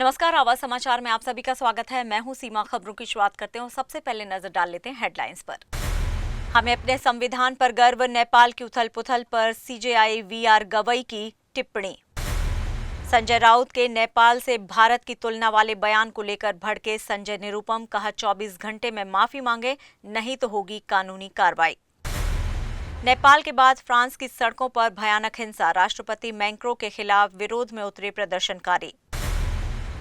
नमस्कार, आवाज समाचार में आप सभी का स्वागत है। मैं हूं सीमा। खबरों की शुरुआत करते हैं। सबसे पहले नजर डाल लेते हैं हेडलाइंस पर। हमें अपने संविधान पर गर्व, नेपाल की उथल-पुथल पर सीजेआई वीआर गवई की टिप्पणी। संजय राउत के नेपाल से भारत की तुलना वाले बयान को लेकर भड़के संजय निरुपम, कहा 24 घंटे में माफी मांगे, नहीं तो होगी कानूनी कार्रवाई। नेपाल के बाद फ्रांस की सड़कों पर भयानक हिंसा, राष्ट्रपति मैक्रों के खिलाफ विरोध में उतरे प्रदर्शनकारी।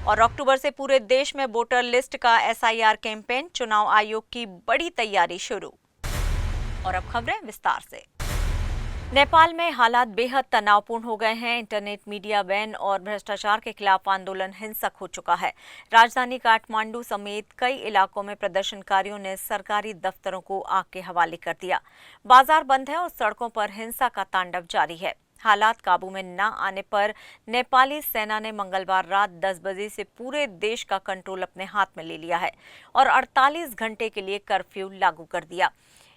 और अक्टूबर से पूरे देश में वोटर लिस्ट का एसआईआर कैंपेन, चुनाव आयोग की बड़ी तैयारी शुरू। और अब खबरें विस्तार से। नेपाल में हालात बेहद तनावपूर्ण हो गए हैं। इंटरनेट, मीडिया बैन और भ्रष्टाचार के खिलाफ आंदोलन हिंसक हो चुका है। राजधानी काठमांडू समेत कई इलाकों में प्रदर्शनकारियों ने सरकारी दफ्तरों को आग के हवाले कर दिया। बाजार बंद है और सड़कों पर हिंसा का तांडव जारी है। हालात काबू में न आने पर नेपाली सेना ने मंगलवार रात 10 बजे से पूरे देश का कंट्रोल अपने हाथ में ले लिया है और 48 घंटे के लिए कर्फ्यू लागू कर दिया।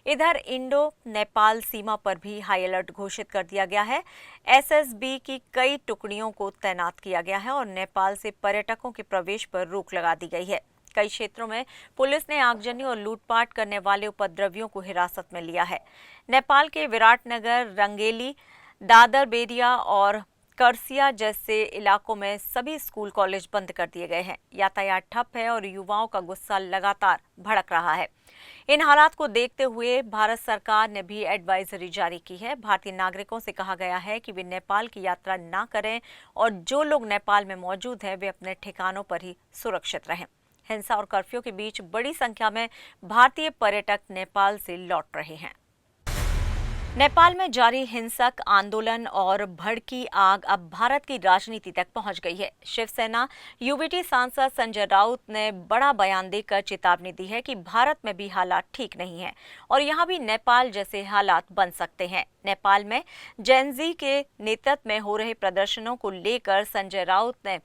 इधर इंडो नेपाल सीमा पर भी हाई अलर्ट घोषित कर दिया गया है। एसएसबी की कई टुकड़ियों को तैनात किया गया है और नेपाल से पर्यटकों के प्रवेश पर रोक लगा दी गई है। कई क्षेत्रों में पुलिस ने आगजनी और लूटपाट करने वाले उपद्रवियों को हिरासत में लिया है। नेपाल के विराटनगर, रंगेली, दादर, बेरिया और करसिया जैसे इलाकों में सभी स्कूल कॉलेज बंद कर दिए गए हैं। यातायात ठप है और युवाओं का गुस्सा लगातार भड़क रहा है। इन हालात को देखते हुए भारत सरकार ने भी एडवाइजरी जारी की है। भारतीय नागरिकों से कहा गया है कि वे नेपाल की यात्रा ना करें और जो लोग नेपाल में मौजूद हैं वे अपने ठिकानों पर ही सुरक्षित रहें। हिंसा और कर्फ्यू के बीच बड़ी संख्या में भारतीय पर्यटक नेपाल से लौट रहे हैं। नेपाल में जारी हिंसक आंदोलन और भड़की आग अब भारत की राजनीति तक पहुंच गई है। शिवसेना यूबीटी सांसद संजय राउत ने बड़ा बयान देकर चेतावनी दी है कि भारत में भी हालात ठीक नहीं है और यहां भी नेपाल जैसे हालात बन सकते हैं। नेपाल में जेनजी के नेतृत्व में हो रहे प्रदर्शनों को लेकर संजय राउत ने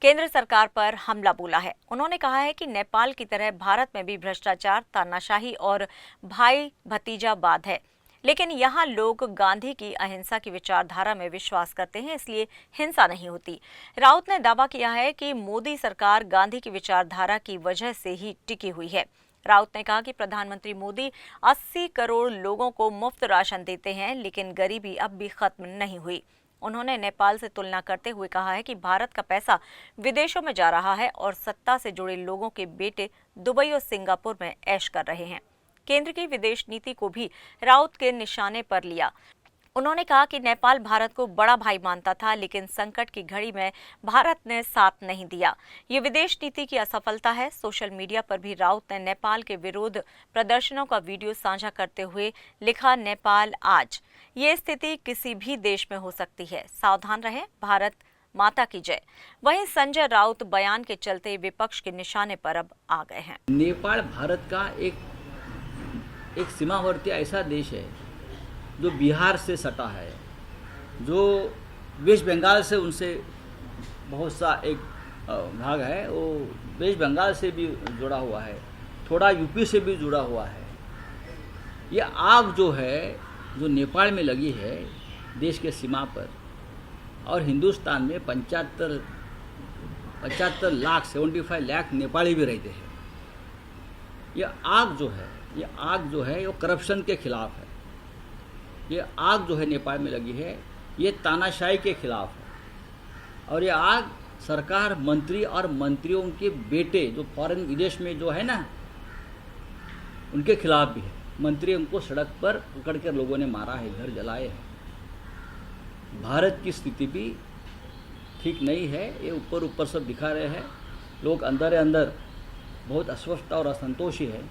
केंद्र सरकार पर हमला बोला है। उन्होंने कहा है कि नेपाल की तरह भारत में भी भ्रष्टाचार, तानाशाही और भाई भतीजावाद है, लेकिन यहाँ लोग गांधी की अहिंसा की विचारधारा में विश्वास करते हैं, इसलिए हिंसा नहीं होती। राउत ने दावा किया है कि मोदी सरकार गांधी की विचारधारा की वजह से ही टिकी हुई है। राउत ने कहा कि प्रधानमंत्री मोदी 80 करोड़ लोगों को मुफ्त राशन देते हैं, लेकिन गरीबी अब भी खत्म नहीं हुई। उन्होंने नेपाल से तुलना करते हुए कहा है कि भारत का पैसा विदेशों में जा रहा है और सत्ता से जुड़े लोगों के बेटे दुबई और सिंगापुर में ऐश कर रहे हैं। केंद्र की विदेश नीति को भी राउत के निशाने पर लिया। उन्होंने कहा कि नेपाल भारत को बड़ा भाई मानता था, लेकिन संकट की घड़ी में भारत ने साथ नहीं दिया। ये विदेश नीति की असफलता है। सोशल मीडिया पर भी राउत ने नेपाल के विरोध प्रदर्शनों का वीडियो साझा करते हुए लिखा, नेपाल आज। ये स्थिति किसी भी देश में हो सकती है, सावधान रहें, भारत माता की जय। वहीं संजय राउत बयान के चलते विपक्ष के निशाने पर अब आ गए हैं। नेपाल भारत का एक सीमावर्ती ऐसा देश है जो बिहार से सटा है, जो वेस्ट बंगाल से उनसे बहुत सा एक भाग है, वो वेस्ट बंगाल से भी जुड़ा हुआ है, थोड़ा यूपी से भी जुड़ा हुआ है। ये आग जो है जो नेपाल में लगी है देश के सीमा पर, और हिंदुस्तान में 75 लाख 75 लाख नेपाली भी रहते हैं। ये आग जो है वो करप्शन के खिलाफ है। ये आग जो है नेपाल में लगी है ये तानाशाही के खिलाफ है। और ये आग सरकार, मंत्री और मंत्रियों के बेटे जो फॉरेन विदेश में जो है ना, उनके खिलाफ भी है। मंत्री उनको सड़क पर पकड़ कर लोगों ने मारा है, घर जलाए हैं। भारत की स्थिति भी ठीक नहीं है। ये ऊपर सब दिखा रहे हैं। लोग अंदर अंदर बहुत अस्वस्थ और असंतोषी है।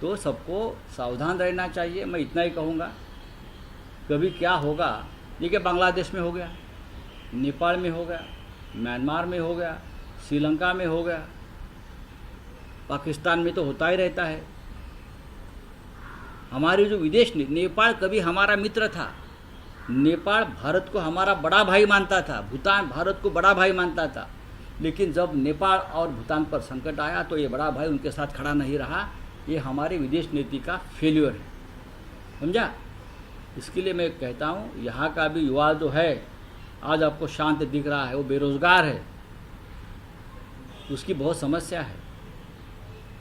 तो सबको सावधान रहना चाहिए। मैं इतना ही कहूँगा, कभी क्या होगा, देखिए बांग्लादेश में हो गया, नेपाल में हो गया, म्यांमार में हो गया, श्रीलंका में हो गया, पाकिस्तान में तो होता ही रहता है। हमारी जो विदेश नीति, नेपाल कभी हमारा मित्र था, नेपाल भारत को हमारा बड़ा भाई मानता था, भूटान भारत को बड़ा भाई मानता था, लेकिन जब नेपाल और भूटान पर संकट आया तो ये बड़ा भाई उनके साथ खड़ा नहीं रहा। ये हमारी विदेश नीति का फेल्योर है, समझा। इसके लिए मैं कहता हूँ, यहाँ का भी युवा जो है आज आपको शांत दिख रहा है, वो बेरोजगार है, उसकी बहुत समस्या है।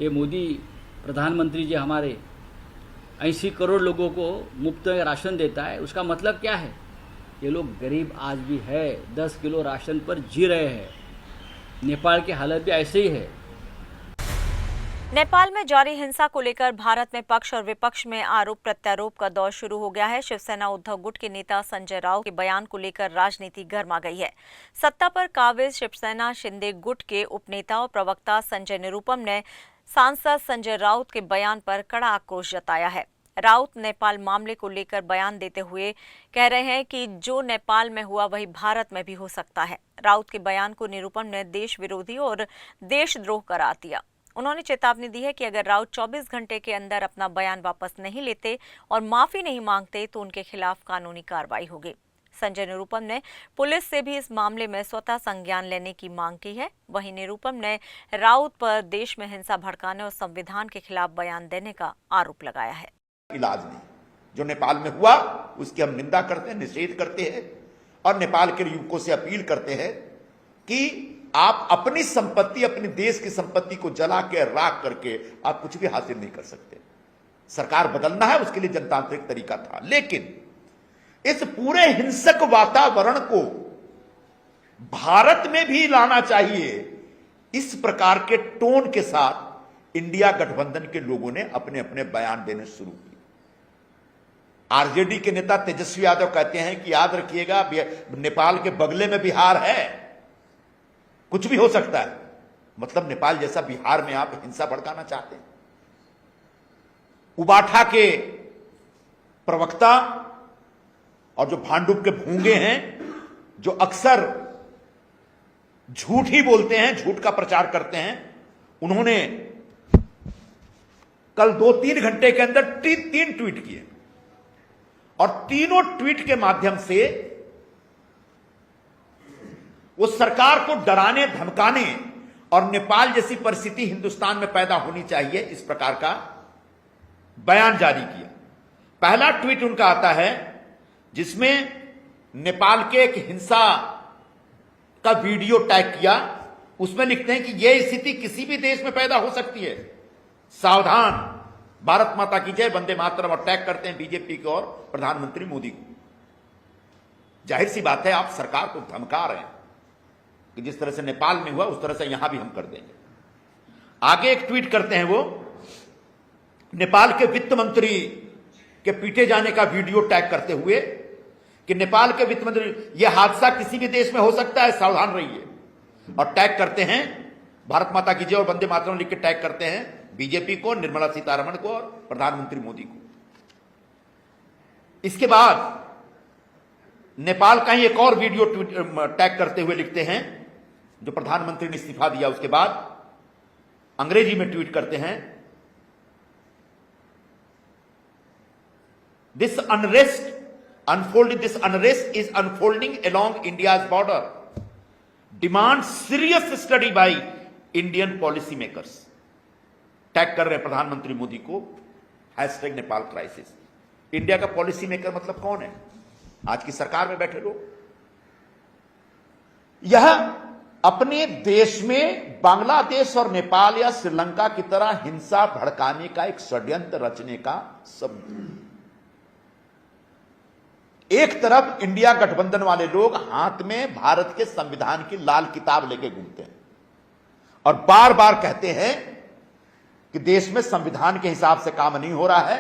ये मोदी प्रधानमंत्री जी हमारे 80 करोड़ लोगों को मुफ्त में राशन देता है, उसका मतलब क्या है? ये लोग गरीब आज भी है, 10 किलो राशन पर जी रहे हैं। नेपाल की हालत भी ऐसे ही है। नेपाल में जारी हिंसा को लेकर भारत में पक्ष और विपक्ष में आरोप प्रत्यारोप का दौर शुरू हो गया है। शिवसेना उद्धव गुट के नेता संजय राउत के बयान को लेकर राजनीति गर्मा गई है। सत्ता पर काबिज शिवसेना शिंदे गुट के उपनेता और प्रवक्ता संजय निरुपम ने सांसद संजय राउत के बयान पर कड़ा आक्रोश जताया है। राउत नेपाल मामले को लेकर बयान देते हुए कह रहे हैं कि जो नेपाल में हुआ वही भारत में भी हो सकता है। राउत के बयान को निरुपम ने देश विरोधी और देशद्रोह करार दिया। उन्होंने चेतावनी दी है कि अगर राउत 24 घंटे के अंदर अपना बयान वापस नहीं लेते और माफी नहीं मांगते तो उनके खिलाफ कानूनी कार्रवाई होगी। संजय निरुपम ने पुलिस से भी इस मामले में स्वतः संज्ञान लेने की मांग की है। वहीं निरुपम ने राउत पर देश में हिंसा भड़काने और संविधान के खिलाफ बयान देने का आरोप लगाया है। इलाज नहीं, जो नेपाल में हुआ उसकी हम निंदा करते हैं, निषेध करते हैं और नेपाल के युवकों से अपील करते हैं कि आप अपनी संपत्ति, अपने देश की संपत्ति को जला के राख करके आप कुछ भी हासिल नहीं कर सकते। सरकार बदलना है, उसके लिए जनतांत्रिक तरीका था, लेकिन इस पूरे हिंसक वातावरण को भारत में भी लाना चाहिए। इस प्रकार के टोन के साथ इंडिया गठबंधन के लोगों ने अपने अपने बयान देने शुरू किए। आरजेडी के नेता तेजस्वी यादव कहते हैं कि याद रखिएगा, नेपाल के बगले में बिहार है, कुछ भी हो सकता है। मतलब नेपाल जैसा बिहार में आप हिंसा भड़काना चाहते हैं। उबाठा के प्रवक्ता और जो भांडुप के भूंगे हैं, जो अक्सर झूठ ही बोलते हैं, झूठ का प्रचार करते हैं, उन्होंने कल 2-3 घंटे के अंदर 3 ट्वीट किए और तीनों ट्वीट के माध्यम से वो सरकार को डराने धमकाने और नेपाल जैसी परिस्थिति हिंदुस्तान में पैदा होनी चाहिए, इस प्रकार का बयान जारी किया। पहला ट्वीट उनका आता है जिसमें नेपाल के एक हिंसा का वीडियो टैग किया। उसमें लिखते हैं कि यह स्थिति किसी भी देश में पैदा हो सकती है, सावधान, भारत माता की जय, वंदे मातरम, और टैग करते हैं बीजेपी को और प्रधानमंत्री मोदी को। जाहिर सी बात है, आप सरकार को धमका रहे हैं कि जिस तरह से नेपाल में हुआ उस तरह से यहां भी हम कर देंगे। आगे एक ट्वीट करते हैं वो, नेपाल के वित्त मंत्री के पीटे जाने का वीडियो टैग करते हुए कि नेपाल के वित्त मंत्री, यह हादसा किसी भी देश में हो सकता है, सावधान रहिए, और टैग करते हैं भारत माता की जय और वंदे मातरम लिख के टैग करते हैं बीजेपी को, निर्मला सीतारमण को और प्रधानमंत्री मोदी को। इसके बाद नेपाल का ही एक और वीडियो टैग करते हुए लिखते हैं, जो प्रधानमंत्री ने इस्तीफा दिया उसके बाद अंग्रेजी में ट्वीट करते हैं, this unrest is unfolding along India's border, demand serious study by Indian policy makers. Tag कर रहे हैं प्रधानमंत्री मोदी को, हैशटैग नेपाल क्राइसिस। इंडिया का पॉलिसी मेकर मतलब कौन है? आज की सरकार में बैठे लोग। यह अपने देश में बांग्लादेश और नेपाल या श्रीलंका की तरह हिंसा भड़काने का एक षड्यंत्र रचने का सब। एक तरफ इंडिया गठबंधन वाले लोग हाथ में भारत के संविधान की लाल किताब लेके घूमते हैं और बार बार कहते हैं कि देश में संविधान के हिसाब से काम नहीं हो रहा है,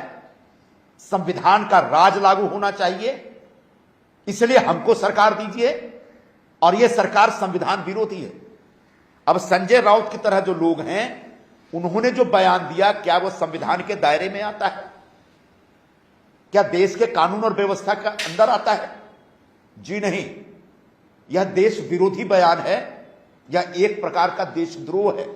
संविधान का राज लागू होना चाहिए, इसलिए हमको सरकार दीजिए, और यह सरकार संविधान विरोधी है। अब संजय राउत की तरह जो लोग हैं, उन्होंने जो बयान दिया, क्या वो संविधान के दायरे में आता है? क्या देश के कानून और व्यवस्था के अंदर आता है? जी नहीं, यह देश विरोधी बयान है, यह एक प्रकार का देशद्रोह है।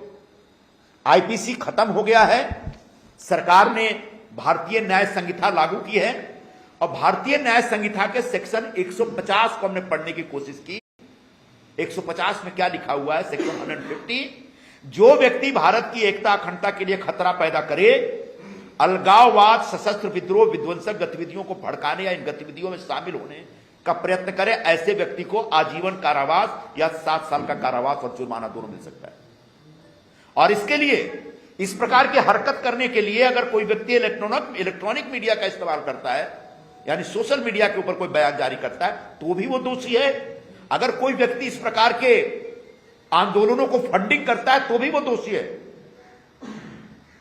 आईपीसी खत्म हो गया है, सरकार ने भारतीय न्याय संहिता लागू की है और भारतीय न्याय संहिता के सेक्शन 150 को हमने पढ़ने की कोशिश की। 150 में क्या लिखा हुआ है? सेक्शन 150, जो व्यक्ति भारत की एकता अखंडता के लिए खतरा पैदा करे, अलगाववाद, सशस्त्र विद्रोह, विध्वंसक गतिविधियों को भड़काने या इन गतिविधियों में शामिल होने का प्रयत्न करे, ऐसे व्यक्ति को आजीवन कारावास या 7 साल का कारावास और जुर्माना दोनों मिल सकता है। और इसके लिए इस प्रकार की हरकत करने के लिए अगर कोई व्यक्ति इलेक्ट्रॉनिक मीडिया का इस्तेमाल करता है, यानी सोशल मीडिया के ऊपर कोई बयान जारी करता है, तो भी वो दोषी है। अगर कोई व्यक्ति इस प्रकार के आंदोलनों को फंडिंग करता है तो भी वो दोषी है।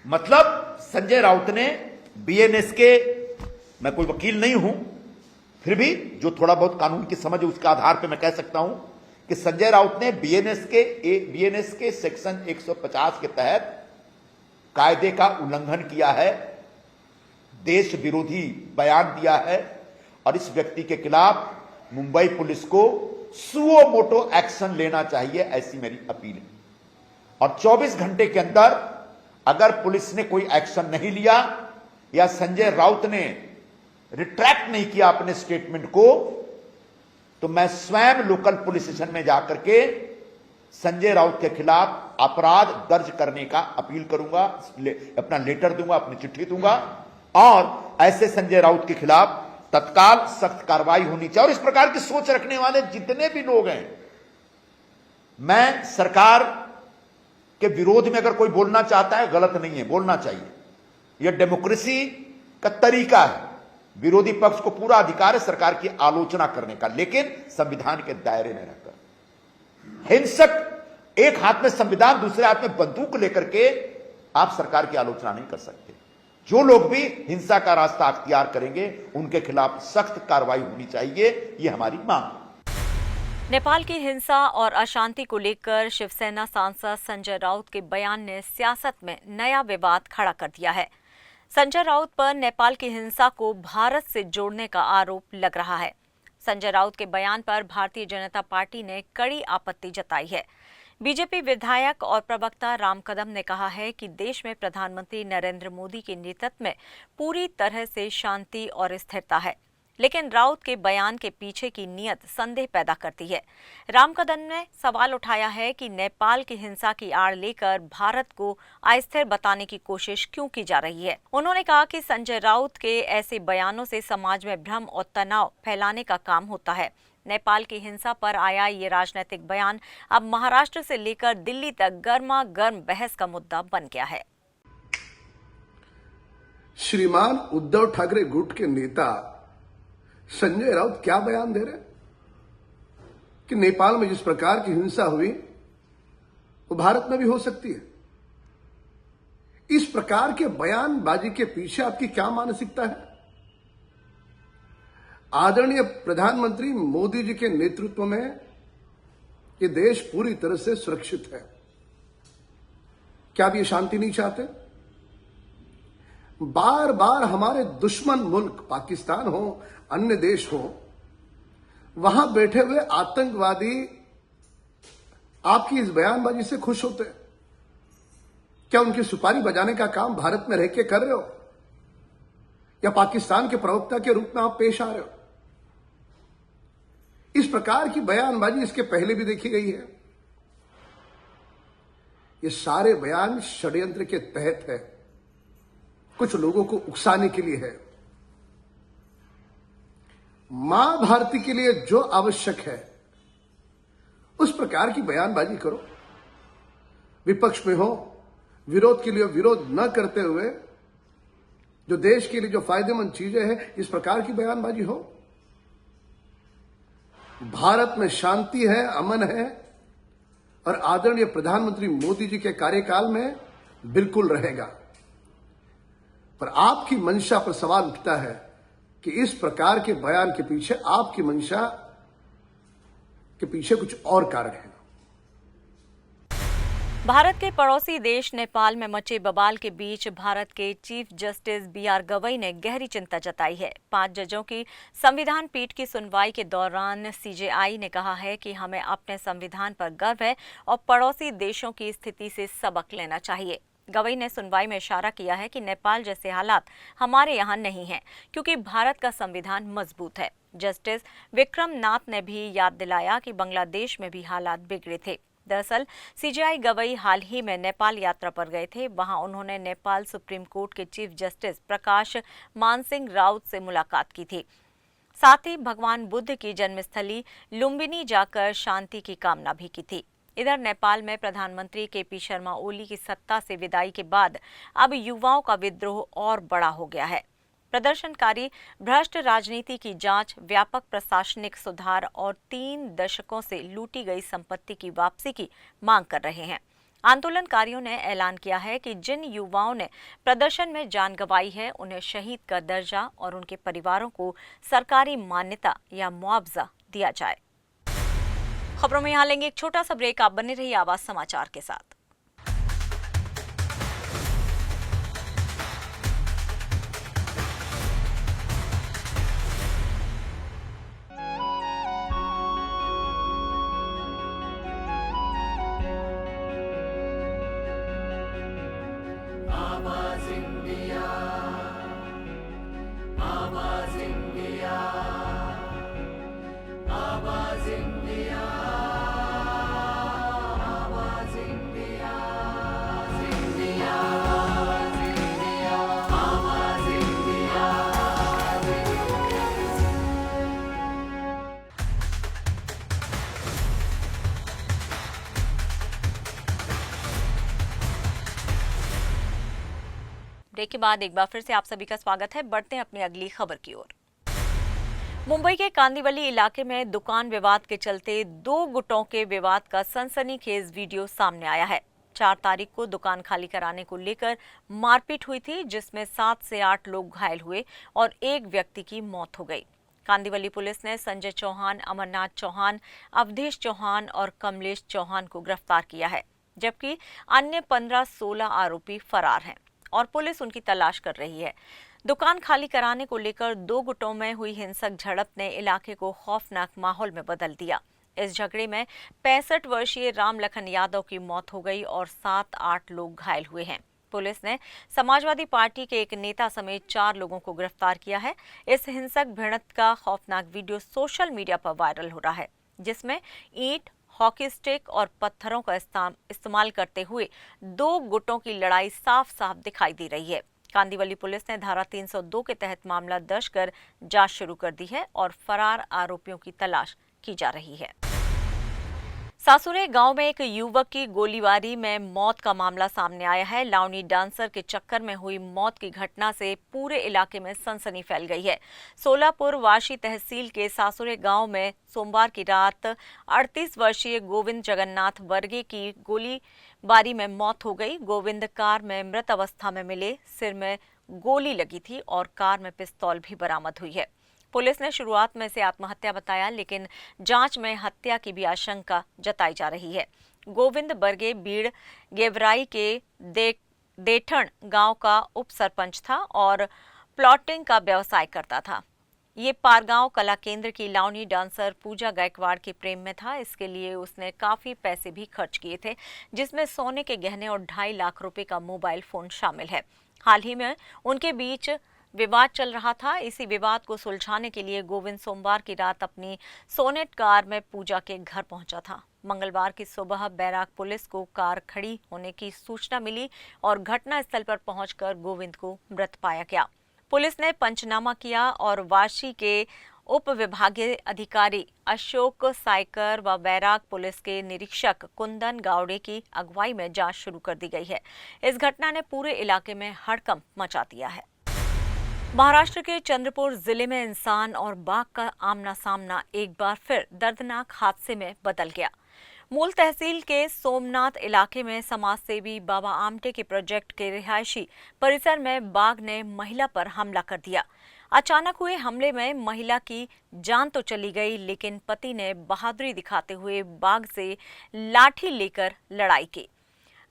मतलब संजय राउत ने बीएनएस के, मैं कोई वकील नहीं हूं, फिर भी जो थोड़ा बहुत कानून की समझ है उसके आधार पर मैं कह सकता हूं कि संजय राउत ने बीएनएस के सेक्शन 150 के तहत कायदे का उल्लंघन किया है, देश विरोधी बयान दिया है और इस व्यक्ति के खिलाफ मुंबई पुलिस को सुओ मोटो एक्शन लेना चाहिए, ऐसी मेरी अपील है। और 24 घंटे के अंदर अगर पुलिस ने कोई एक्शन नहीं लिया या संजय राउत ने रिट्रैक्ट नहीं किया अपने स्टेटमेंट को, तो मैं स्वयं लोकल पुलिस स्टेशन में जाकर के संजय राउत के खिलाफ अपराध दर्ज करने का अपील करूंगा, अपना लेटर दूंगा, अपनी चिट्ठी दूंगा और ऐसे संजय राउत के खिलाफ तत्काल सख्त कार्रवाई होनी चाहिए। और इस प्रकार की सोच रखने वाले जितने भी लोग हैं, मैं सरकार के विरोध में अगर कोई बोलना चाहता है, गलत नहीं है, बोलना चाहिए, यह डेमोक्रेसी का तरीका है। विरोधी पक्ष को पूरा अधिकार है सरकार की आलोचना करने का, लेकिन संविधान के दायरे में रहकर। हिंसक एक हाथ में संविधान, दूसरे हाथ में बंदूक लेकर के आप सरकार की आलोचना नहीं कर सकते। जो लोग भी हिंसा का रास्ता अख्तियार करेंगे उनके खिलाफ सख्त कार्रवाई होनी चाहिए, यह हमारी मांग है। नेपाल की हिंसा और अशांति को लेकर शिवसेना सांसद संजय राउत के बयान ने सियासत में नया विवाद खड़ा कर दिया है। संजय राउत पर नेपाल की हिंसा को भारत से जोड़ने का आरोप लग रहा है। संजय राउत के बयान पर भारतीय जनता पार्टी ने कड़ी आपत्ति जताई है। बीजेपी विधायक और प्रवक्ता राम कदम ने कहा है कि देश में प्रधानमंत्री नरेंद्र मोदी के नेतृत्व में पूरी तरह से शांति और स्थिरता है, लेकिन राउत के बयान के पीछे की नीयत संदेह पैदा करती है। राम कदम ने सवाल उठाया है कि नेपाल की हिंसा की आड़ लेकर भारत को अस्थिर बताने की कोशिश क्यों की जा रही है। उन्होंने कहा कि संजय राउत के ऐसे बयानों से समाज में भ्रम और तनाव फैलाने का काम होता है। नेपाल की हिंसा पर आया ये राजनीतिक बयान अब महाराष्ट्र से लेकर दिल्ली तक गर्मा गर्म बहस का मुद्दा बन गया है। श्रीमान उद्धव ठाकरे गुट के नेता संजय राउत क्या बयान दे रहे कि नेपाल में जिस प्रकार की हिंसा हुई वो भारत में भी हो सकती है। इस प्रकार के बयानबाजी के पीछे आपकी क्या मानसिकता है? आदरणीय प्रधानमंत्री मोदी जी के नेतृत्व में ये देश पूरी तरह से सुरक्षित है। क्या आप ये शांति नहीं चाहते? बार बार हमारे दुश्मन मुल्क पाकिस्तान हो, अन्य देश हो, वहां बैठे हुए आतंकवादी आपकी इस बयानबाजी से खुश होते हैं? क्या उनकी सुपारी बजाने का काम भारत में रह के कर रहे हो या पाकिस्तान के प्रवक्ता के रूप में आप पेश आ रहे हो? इस प्रकार की बयानबाजी इसके पहले भी देखी गई है। ये सारे बयान षड्यंत्र के तहत है, कुछ लोगों को उकसाने के लिए है। मां भारती के लिए जो आवश्यक है उस प्रकार की बयानबाजी करो। विपक्ष में हो, विरोध के लिए विरोध न करते हुए जो देश के लिए जो फायदेमंद चीजें हैं, इस प्रकार की बयानबाजी हो। भारत में शांति है, अमन है और आदरणीय प्रधानमंत्री मोदी जी के कार्यकाल में बिल्कुल रहेगा। पर आपकी मंशा पर सवाल उठता है कि इस प्रकार के बयान के पीछे, आपकी मंशा के पीछे कुछ और कारण है। भारत के पड़ोसी देश नेपाल में मचे बवाल के बीच भारत के चीफ जस्टिस बी.आर. गवई ने गहरी चिंता जताई है। 5 जजों की संविधान पीठ की सुनवाई के दौरान सीजेआई ने कहा है कि हमें अपने संविधान पर गर्व है और पड़ोसी देशों की स्थिति से सबक लेना चाहिए। गवई ने सुनवाई में इशारा किया है कि नेपाल जैसे हालात हमारे यहाँ नहीं हैं, क्योंकि भारत का संविधान मजबूत है। जस्टिस विक्रम नाथ ने भी याद दिलाया कि बांग्लादेश में भी हालात बिगड़े थे। दरअसल सीजेआई गवई हाल ही में नेपाल यात्रा पर गए थे। वहां उन्होंने नेपाल सुप्रीम कोर्ट के चीफ जस्टिस प्रकाश मानसिंह राउत से मुलाकात की थी। साथ ही भगवान बुद्ध की जन्मस्थली लुम्बिनी जाकर शांति की कामना भी की थी। इधर नेपाल में प्रधानमंत्री केपी शर्मा ओली की सत्ता से विदाई के बाद अब युवाओं का विद्रोह और बड़ा हो गया है। प्रदर्शनकारी भ्रष्ट राजनीति की जांच, व्यापक प्रशासनिक सुधार और 3 दशकों से लूटी गई संपत्ति की वापसी की मांग कर रहे हैं। आंदोलनकारियों ने ऐलान किया है कि जिन युवाओं ने प्रदर्शन में जान गंवाई है, उन्हें शहीद का दर्जा और उनके परिवारों को सरकारी मान्यता या मुआवजा दिया जाए। खबरों में यहाँ लेंगे एक छोटा सा ब्रेक। आप बने रहिए आवाज समाचार के साथ। ब्रेक के बाद एक बार फिर से आप सभी का स्वागत है। बढ़ते हैं अपनी अगली खबर की ओर। मुंबई के कांदिवली इलाके में दुकान विवाद के चलते 2 गुटों के विवाद का सनसनीखेज वीडियो सामने आया है। 4 तारीख को दुकान खाली कराने को लेकर मारपीट हुई थी, जिसमें 7 से 8 लोग घायल हुए और एक व्यक्ति की मौत हो गई। कांदिवली पुलिस ने संजय चौहान, अमरनाथ चौहान, अवधेश चौहान और कमलेश चौहान को गिरफ्तार किया है, जबकि अन्य 15-16 आरोपी फरार हैं और पुलिस उनकी तलाश कर रही है। दुकान खाली कराने को लेकर 2 गुटों में हुई हिंसक झड़प ने इलाके को खौफनाक माहौल में बदल दिया। इस झगड़े में 65 वर्षीय राम लखन यादव की मौत हो गई और 7-8 लोग घायल हुए हैं। पुलिस ने समाजवादी पार्टी के एक नेता समेत 4 लोगों को गिरफ्तार किया है। इस हिंसक भिड़ंत का खौफनाक वीडियो सोशल मीडिया पर वायरल हो रहा है, जिसमें ईंट, हॉकी स्टिक और पत्थरों का इस्तेमाल करते हुए 2 गुटों की लड़ाई साफ साफ दिखाई दे रही है। कांदिवली पुलिस ने धारा 302 के तहत मामला दर्ज कर जांच शुरू कर दी है और फरार आरोपियों की तलाश की जा रही है। सासुरे गांव में एक युवक की गोलीबारी में मौत का मामला सामने आया है। लावनी डांसर के चक्कर में हुई मौत की घटना से पूरे इलाके में सनसनी फैल गई है। सोलापुर वाशी तहसील के सासुरे गांव में सोमवार की रात 38 वर्षीय गोविंद जगन्नाथ वर्गे की गोलीबारी में मौत हो गई। गोविंद कार में मृत अवस्था में मिले, सिर में गोली लगी थी और कार में पिस्तौल भी बरामद हुई है। पुलिस ने शुरुआत में इसे आत्महत्या बताया, लेकिन जांच में हत्या की भी आशंका जताई जा रही है। गोविंद बर्गे बीड़ गेवराई के देठण गांव का उप सरपंच था और प्लॉटिंग का व्यवसाय करता था। ये पारगांव कला केंद्र की लावनी डांसर पूजा गायकवाड़ के प्रेम में था। इसके लिए उसने काफी पैसे भी खर्च किए थे, जिसमें सोने के गहने और 2.5 लाख रुपए का मोबाइल फोन शामिल है। हाल ही में उनके बीच विवाद चल रहा था। इसी विवाद को सुलझाने के लिए गोविंद सोमवार की रात अपनी सोनेट कार में पूजा के घर पहुंचा था। मंगलवार की सुबह बैराग पुलिस को कार खड़ी होने की सूचना मिली और घटनास्थल पर पहुंचकर गोविंद को मृत पाया गया। पुलिस ने पंचनामा किया और वाशी के उप विभागीय अधिकारी अशोक सायकर व बैराग पुलिस के निरीक्षक कुंदन गावड़े की अगुवाई में जांच शुरू कर दी गई है। इस घटना ने पूरे इलाके में हड़कंप मचा दिया है। महाराष्ट्र के चंद्रपुर जिले में इंसान और बाघ का आमना सामना एक बार फिर दर्दनाक हादसे में बदल गया। मूल तहसील के सोमनाथ इलाके में समाजसेवी बाबा आमटे के प्रोजेक्ट के रिहायशी परिसर में बाघ ने महिला पर हमला कर दिया। अचानक हुए हमले में महिला की जान तो चली गई, लेकिन पति ने बहादुरी दिखाते हुए बाघ से लाठी लेकर लड़ाई की।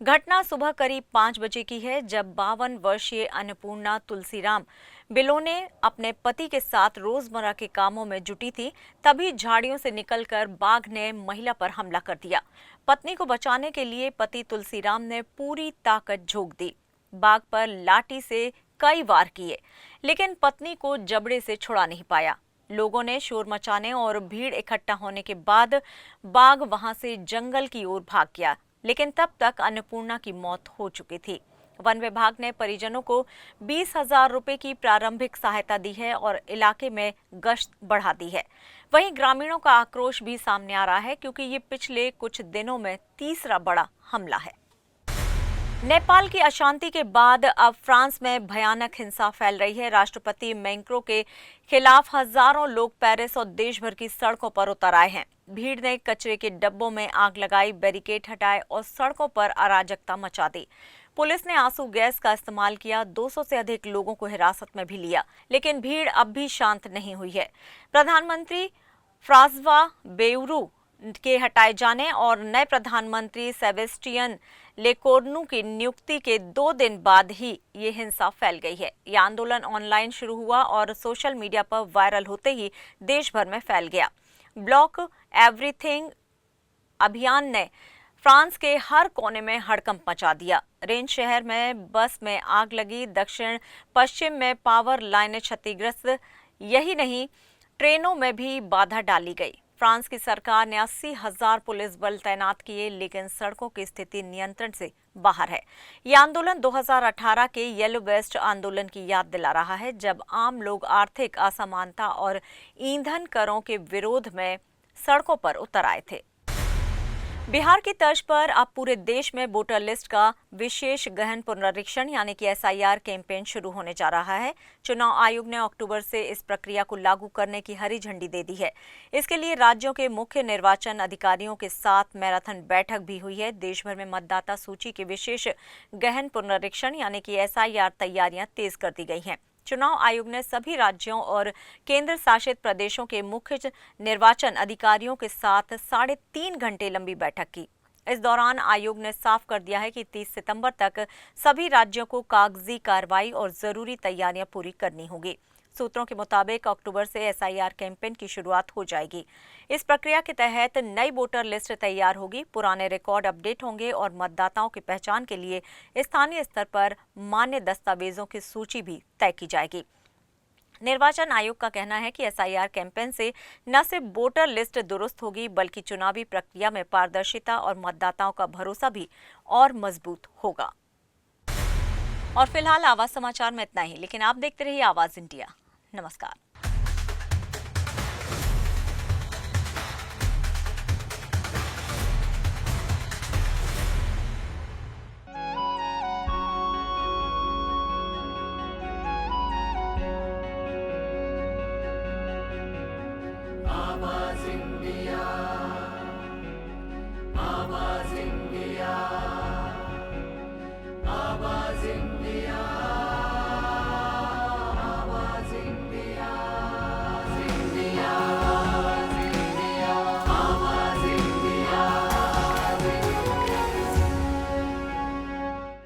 घटना सुबह करीब 5 बजे की है, जब 52 वर्षीय अन्नपूर्णा तुलसीराम बिलोने अपने पति के साथ रोजमर्रा के कामों में जुटी थी। तभी झाड़ियों से निकलकर बाघ ने महिला पर हमला कर दिया। पत्नी को बचाने के लिए पति तुलसीराम ने पूरी ताकत झोंक दी। बाघ पर लाठी से कई वार किए, लेकिन पत्नी को जबड़े से छुड़ा नहीं पाया। लोगों ने शोर मचाने और भीड़ इकट्ठा होने के बाद बाघ वहां से जंगल की ओर भाग गया, लेकिन तब तक अन्नपूर्णा की मौत हो चुकी थी। वन विभाग ने परिजनों को 20,000 रुपए की प्रारंभिक सहायता दी है और इलाके में गश्त बढ़ा दी है। वहीं ग्रामीणों का आक्रोश भी सामने आ रहा है क्योंकि ये पिछले कुछ दिनों में तीसरा बड़ा हमला है। नेपाल की अशांति के बाद अब फ्रांस में भयानक हिंसा फैल रही है। राष्ट्रपति मैक्रों के खिलाफ हजारों लोग पेरिस और देश भर की सड़कों पर उतर आए हैं। भीड़ ने कचरे के डब्बों में आग लगाई, बैरिकेड हटाए और सड़कों पर अराजकता मचा दी। पुलिस ने आंसू गैस का इस्तेमाल किया, 200 से अधिक लोगों को हिरासत में भी लिया, लेकिन भीड़ अब भी शांत नहीं हुई है। प्रधानमंत्री फ्रांसवा बेयरू के हटाए जाने और नए प्रधानमंत्री सेबेस्टियन लेकोर्नू की नियुक्ति के 2 दिन बाद ही ये हिंसा फैल गई है। ये आंदोलन ऑनलाइन शुरू हुआ और सोशल मीडिया पर वायरल होते ही देश भर में फैल गया। ब्लॉक एवरीथिंग अभियान ने फ्रांस के हर कोने में हड़कंप मचा दिया। रेंज शहर में बस में आग लगी, दक्षिण पश्चिम में पावर लाइनें क्षतिग्रस्त, यही नहीं ट्रेनों में भी बाधा डाली गई। फ्रांस की सरकार ने 80,000 पुलिस बल तैनात किए, लेकिन सड़कों की स्थिति नियंत्रण से बाहर है। ये आंदोलन 2018 के येलो वेस्ट आंदोलन की याद दिला रहा है, जब आम लोग आर्थिक असमानता और ईंधन करों के विरोध में सड़कों पर उतर आए थे। बिहार की तर्ज पर अब पूरे देश में वोटर लिस्ट का विशेष गहन पुनरीक्षण यानी कि SIR कैंपेन शुरू होने जा रहा है। चुनाव आयोग ने अक्टूबर से इस प्रक्रिया को लागू करने की हरी झंडी दे दी है। इसके लिए राज्यों के मुख्य निर्वाचन अधिकारियों के साथ मैराथन बैठक भी हुई है। देश भर में मतदाता सूची के विशेष गहन पुनरीक्षण यानी कि SIR तैयारियां तेज कर दी गई हैं। चुनाव आयोग ने सभी राज्यों और केंद्र शासित प्रदेशों के मुख्य निर्वाचन अधिकारियों के साथ 3.5 घंटे लंबी बैठक की। इस दौरान आयोग ने साफ कर दिया है कि 30 सितंबर तक सभी राज्यों को कागजी कार्रवाई और जरूरी तैयारियां पूरी करनी होगी। सूत्रों के मुताबिक अक्टूबर से SIR कैंपेन की शुरुआत हो जाएगी। इस प्रक्रिया के तहत नई वोटर लिस्ट तैयार होगी, पुराने रिकॉर्ड अपडेट होंगे और मतदाताओं की पहचान के लिए स्थानीय स्तर पर मान्य दस्तावेजों की सूची भी तय की जाएगी। निर्वाचन आयोग का कहना है कि SIR कैंपेन से न सिर्फ वोटर लिस्ट दुरुस्त होगी, बल्कि चुनावी प्रक्रिया में पारदर्शिता और मतदाताओं का भरोसा भी और मजबूत होगा। और फिलहाल आवाज समाचार में इतना ही, लेकिन आप देखते रहिए आवाज इंडिया। नमस्कार।